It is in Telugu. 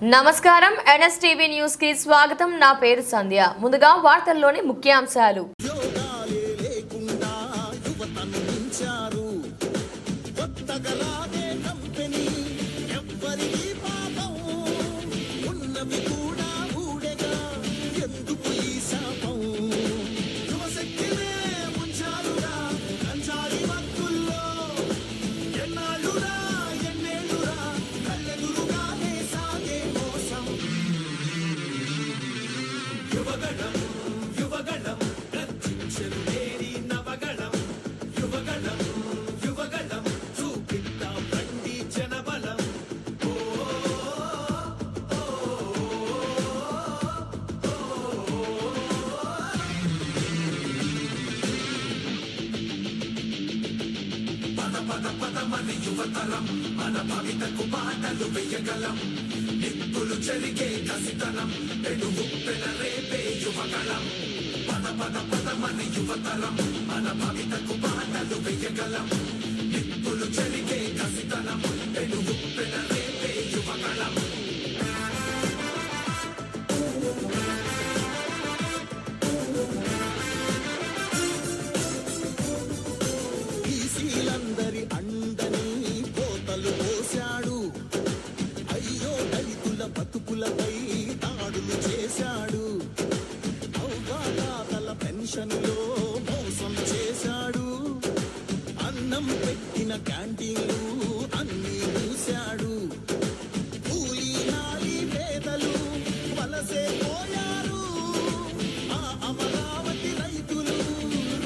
నమస్కారం ఎన్ఎస్టీవీ న్యూస్ కి స్వాగతం. నా పేరు సంధ్య. ముందుగా వార్తల్లోని ముఖ్యాంశాలు. యువతరం మన భవితకు బాటలు వేయగలం. నిప్పులు చెరిగే కసితనం పెనుగు పెనరేపే యువగళం. పద పద పదమని యువతరం మన భవితకు బాటలు వేయగలం. నిప్పులు చెరిగే కసితనం పెనుగు పెనరేపే యువగళం.